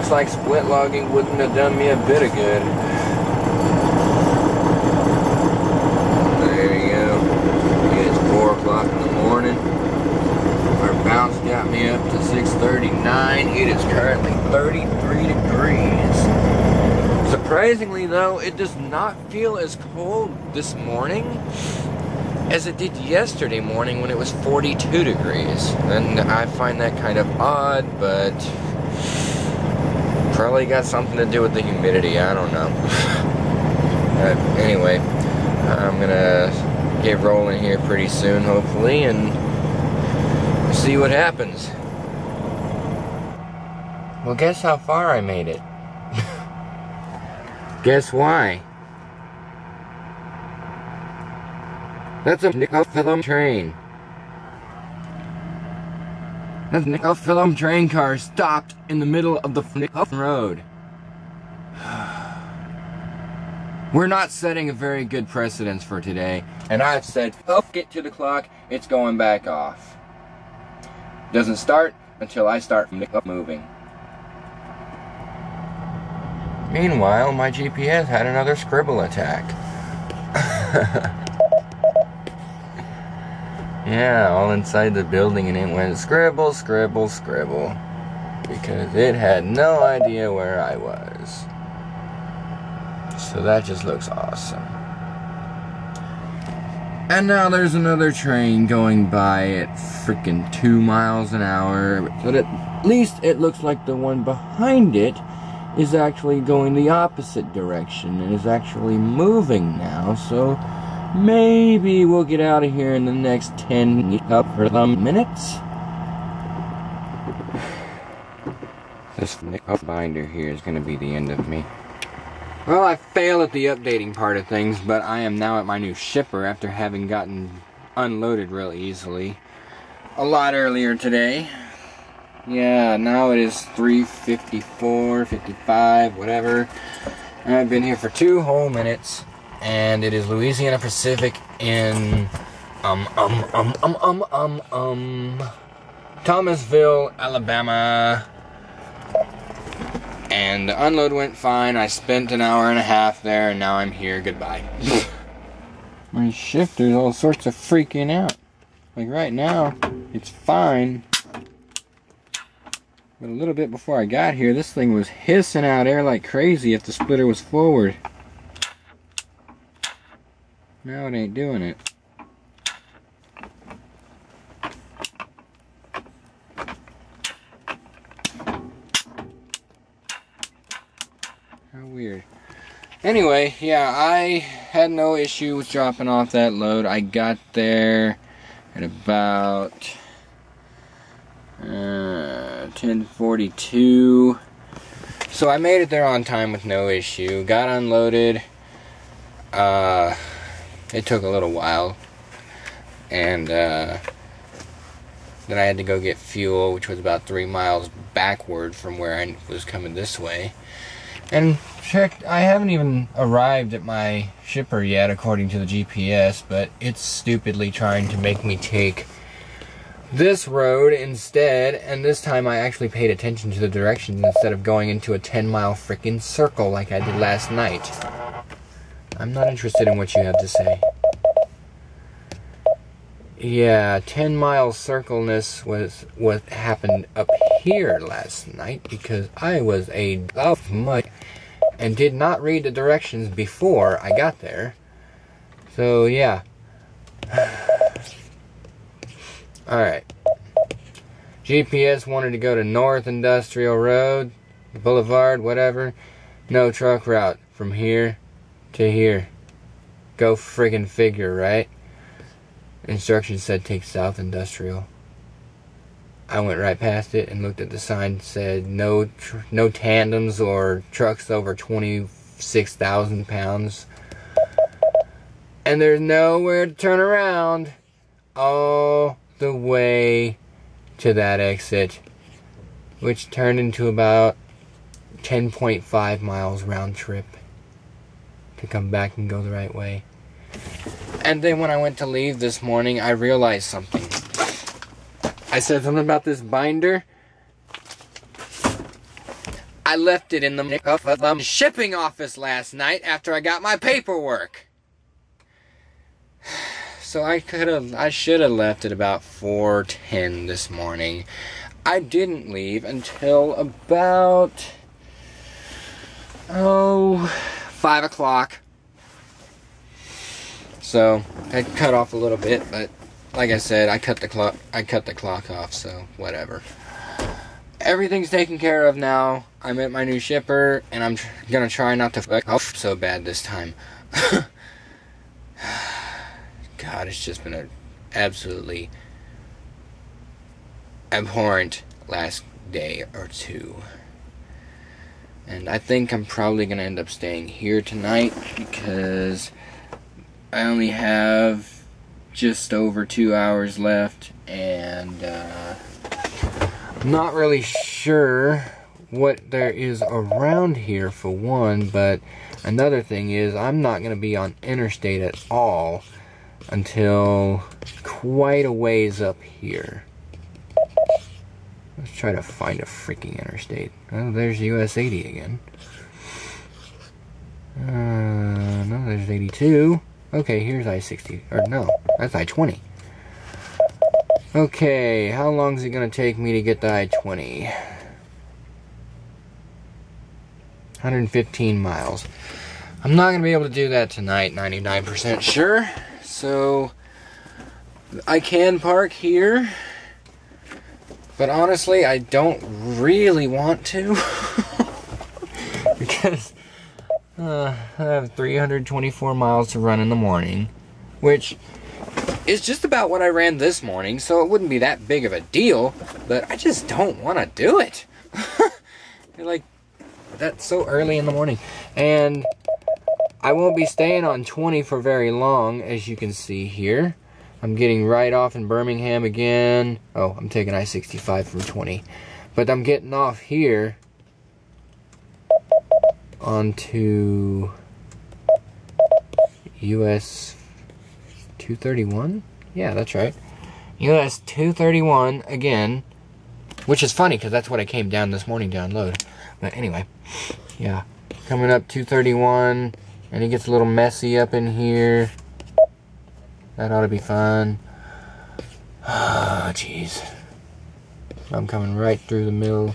looks like split logging wouldn't have done me a bit of good. There you go. It's 4 o'clock in the morning. Our bounce got me up to 639. It is currently 33 degrees. Surprisingly though, it does not feel as cold this morning as it did yesterday morning when it was 42 degrees. And I find that kind of odd, but probably got something to do with the humidity, I don't know. Anyway, I'm gonna get rolling here pretty soon, hopefully, and see what happens. Well, guess how far I made it? Guess why? That's a nickel film train. That nickel film train car stopped in the middle of the nickel road. We're not setting a very good precedence for today, and I've said, fuck it to the clock, it's going back off. Doesn't start until I start moving. Meanwhile, my GPS had another scribble attack. Yeah, all inside the building, and it went scribble, scribble, scribble. Because it had no idea where I was. So that just looks awesome. And now there's another train going by at freaking 2 miles an hour. But at least it looks like the one behind it is actually going the opposite direction and is actually moving now, so maybe we'll get out of here in the next 10 minutes. This binder here is going to be the end of me. Well, I failed at the updating part of things, but I am now at my new shipper after having gotten unloaded real easily a lot earlier today. Yeah, now it is 3:54, 55, whatever. I've been here for 2 whole minutes, and it is Louisiana Pacific in Thomasville, Alabama. And the unload went fine. I spent an hour and a half there, and now I'm here. Goodbye. My shifter's all sorts of freaking out. Like right now, it's fine. But a little bit before I got here, this thing was hissing out air like crazy if the splitter was forward. Now it ain't doing it. How weird. Anyway, yeah, I had no issue with dropping off that load. I got there at about 10:42. So I made it there on time with no issue. Got unloaded. It took a little while. And then I had to go get fuel, which was about 3 miles backward from where I was coming this way. And checked, I haven't even arrived at my shipper yet, according to the GPS, but it's stupidly trying to make me take this road instead, and this time I actually paid attention to the directions instead of going into a 10-mile freaking circle like I did last night. I'm not interested in what you have to say. Yeah, 10-mile circleness was what happened up here last night because I was a off mud and did not read the directions before I got there. So yeah. Alright. GPS wanted to go to North Industrial Road, Boulevard, whatever. No truck route from here to here. Go friggin' figure, right? Instructions said take South Industrial. I went right past it and looked at the sign. Said no tandems or trucks over 26,000 pounds. And there's nowhere to turn around all the way to that exit, which turned into about 10.5 miles round trip to come back and go the right way. And then when I went to leave this morning, I realized something. I said something about this binder. I left it in the shipping office last night after I got my paperwork. So I should have left at about 4:10 this morning. I didn't leave until about 5 o'clock. So I cut off a little bit, but like I said, I cut the clock off, so whatever. Everything's taken care of now. I'm at my new shipper, and I'm gonna try not to fuck up so bad this time. God, it's just been an absolutely abhorrent last day or two. And I think I'm probably going to end up staying here tonight because I only have just over 2 hours left, and I'm not really sure what there is around here for one, but another thing is I'm not going to be on interstate at all until quite a ways up here. Let's try to find a freaking interstate. Oh, there's US 80 again. No, there's 82. Okay, here's I-60. Or no, that's I-20. Okay, how long is it going to take me to get to I-20? 115 miles. I'm not going to be able to do that tonight, 99% sure. So, I can park here, but honestly, I don't really want to, because I have 324 miles to run in the morning, which is just about what I ran this morning, so it wouldn't be that big of a deal, but I just don't want to do it. Like, that's so early in the morning, and I won't be staying on 20 for very long, as you can see here. I'm getting right off in Birmingham again. Oh, I'm taking I-65 from 20. But I'm getting off here onto US 231? Yeah, that's right. US 231 again, which is funny because that's what I came down this morning to unload. But anyway, yeah, coming up 231. And it gets a little messy up in here. That ought to be fun. Ah, jeez. I'm coming right through the middle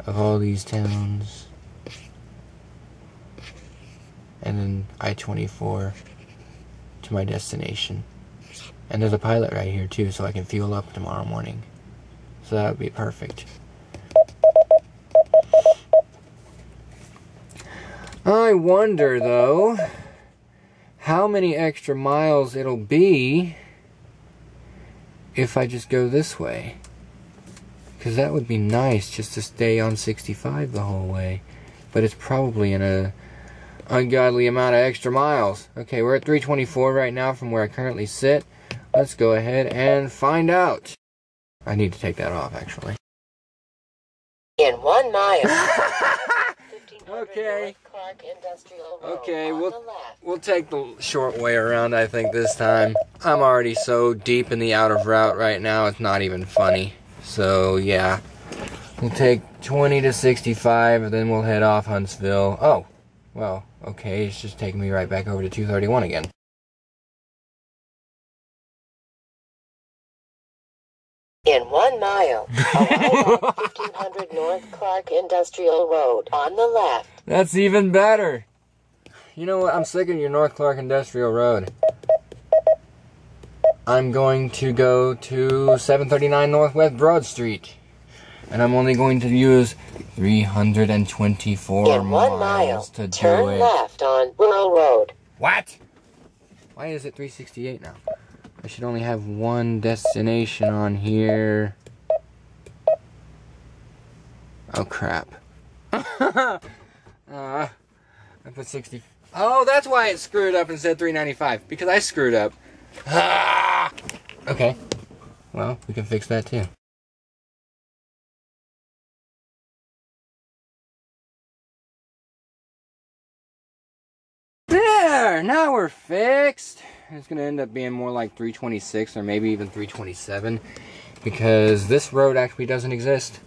of all these towns. And then I-24 to my destination. And there's a pilot right here too, so I can fuel up tomorrow morning. So that would be perfect. I wonder, though, how many extra miles it'll be if I just go this way. Because that would be nice just to stay on 65 the whole way. But it's probably in a ungodly amount of extra miles. Okay, we're at 324 right now from where I currently sit. Let's go ahead and find out. I need to take that off, actually. In 1 mile. Okay. Okay, we'll take the short way around, I think, this time. I'm already so deep in the out of route right now, it's not even funny. So, yeah. We'll take 20 to 65, and then we'll head off Huntsville. Oh, well, okay, it's just taking me right back over to 231 again. In 1 mile, arrive on 1500 North Clark Industrial Road on the left. That's even better. You know what? I'm sick of your North Clark Industrial Road. I'm going to go to 739 Northwest Broad Street. And I'm only going to use 324 In 1 mile, to do it. turn left on Willow Road. What? Why is it 368 now? I should only have one destination on here. Oh crap. I put 60. Oh, that's why it screwed up and said 395. Because I screwed up. Ah! Okay. Well, we can fix that too. There! Now we're fixed. It's going to end up being more like 326 or maybe even 327 because this road actually doesn't exist.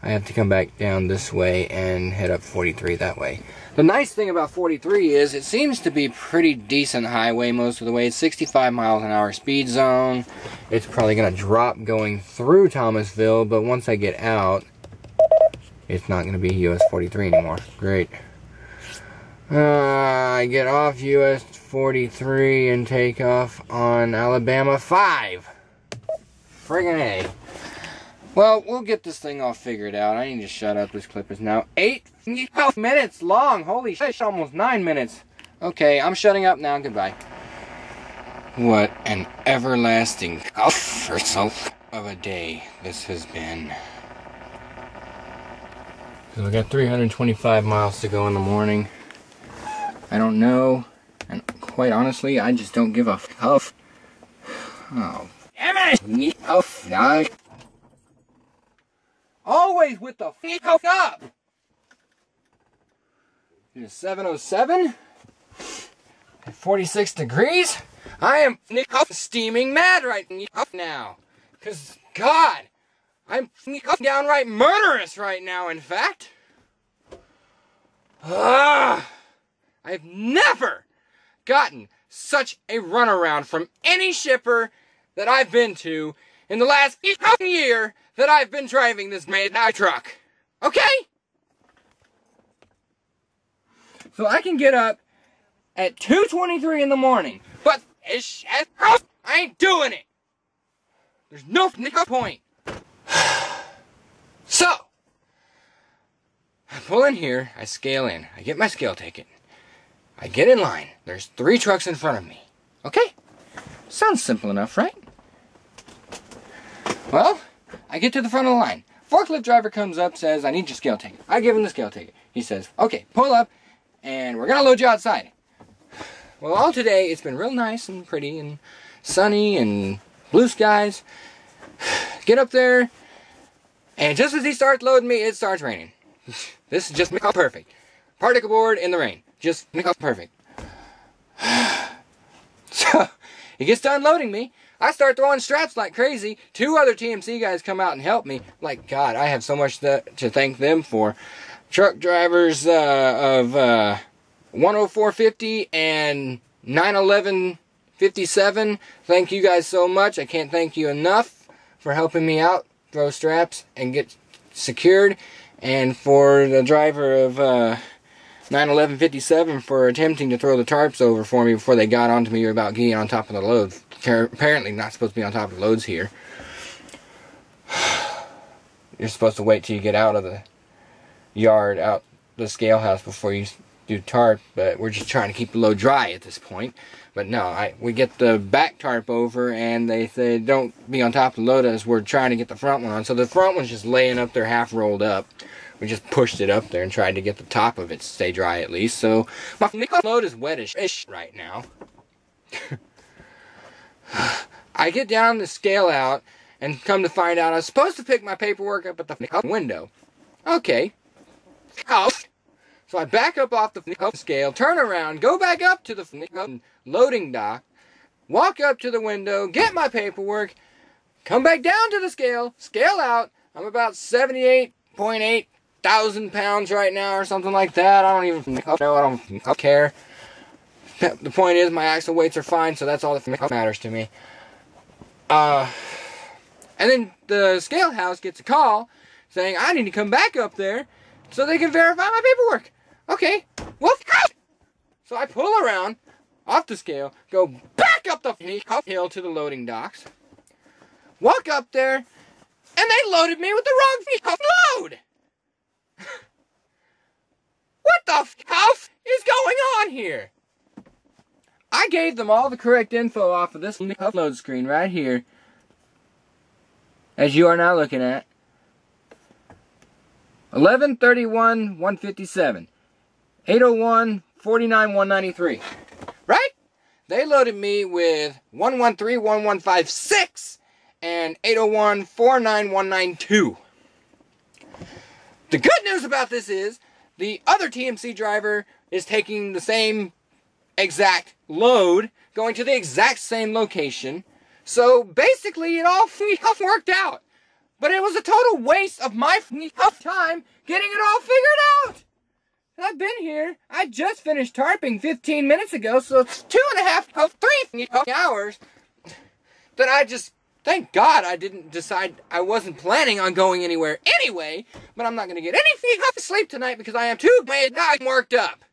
I have to come back down this way and head up 43 that way. The nice thing about 43 is it seems to be pretty decent highway most of the way. It's 65 miles an hour speed zone. It's probably going to drop going through Thomasville, but once I get out, it's not going to be US 43 anymore. Great. I get off US 43 and take off on Alabama 5. Friggin' A. Well, we'll get this thing all figured out. I need to shut up. This clip is now 8 minutes long. Holy shit, almost 9 minutes. Okay, I'm shutting up now. Goodbye. What an everlasting of a day this has been. So we got 325 miles to go in the morning. I don't know, and quite honestly, I just don't give a f. Oh, damn it! Oh, always with the f up! It's 7:07 at 46 degrees. I am steaming mad right now. Because, God, I'm downright murderous right now, in fact. I've never gotten such a runaround from any shipper that I've been to in the last year that I've been driving this truck. Okay? So I can get up at 2:23 in the morning, but I ain't doing it. There's no point. So, I pull in here, I scale in, I get my scale ticket. I get in line. There's 3 trucks in front of me. Okay? Sounds simple enough, right? Well, I get to the front of the line. Forklift driver comes up, says, I need your scale ticket. I give him the scale ticket. He says, okay, pull up, and we're going to load you outside. Well, all today, it's been real nice and pretty and sunny and blue skies. Get up there, and just as he starts loading me, it starts raining. This is just perfect. Particle board in the rain. Just perfect. So, he gets done loading me. I start throwing straps like crazy. 2 other TMC guys come out and help me. Like, God, I have so much to thank them for. Truck drivers of 10450 and 91157. Thank you guys so much. I can't thank you enough for helping me out, throw straps, and get secured. And for the driver of 91157 for attempting to throw the tarps over for me before they got onto me about getting on top of the loads. Apparently not supposed to be on top of the loads here. You're supposed to wait till you get out of the yard, out the scale house before you do tarp, but we're just trying to keep the load dry at this point. But no, we get the back tarp over and they say don't be on top of the load as we're trying to get the front one on. So the front one's just laying up there half rolled up. We just pushed it up there and tried to get the top of it to stay dry at least. So my load is wet-ish right now. I get down the scale out and come to find out I was supposed to pick my paperwork up at the window. Okay. So I back up off the scale, turn around, go back up to the loading dock, walk up to the window, get my paperwork, come back down to the scale, scale out. I'm about 78.8 thousand pounds right now or something like that. I don't even know. I don't care. The point is my axle weights are fine, so that's all that matters to me. And then the scale house gets a call saying I need to come back up there so they can verify my paperwork. Okay, well, so I pull around off the scale, go back up the hill to the loading docks, walk up there, and they loaded me with the wrong load. What the f is going on here? I gave them all the correct info off of this load screen right here, as you are now looking at. 11/31/157, 801/49/193. Right? They loaded me with 113/1156 and 801/49/192. The good news about this is the other TMC driver is taking the same exact load, going to the exact same location. So basically it all worked out. But it was a total waste of my time getting it all figured out. I've been here. I just finished tarping 15 minutes ago, so it's 3 hours that I just, thank God I didn't decide, I wasn't planning on going anywhere anyway, but I'm not going to get any sleep tonight because I am too worked up.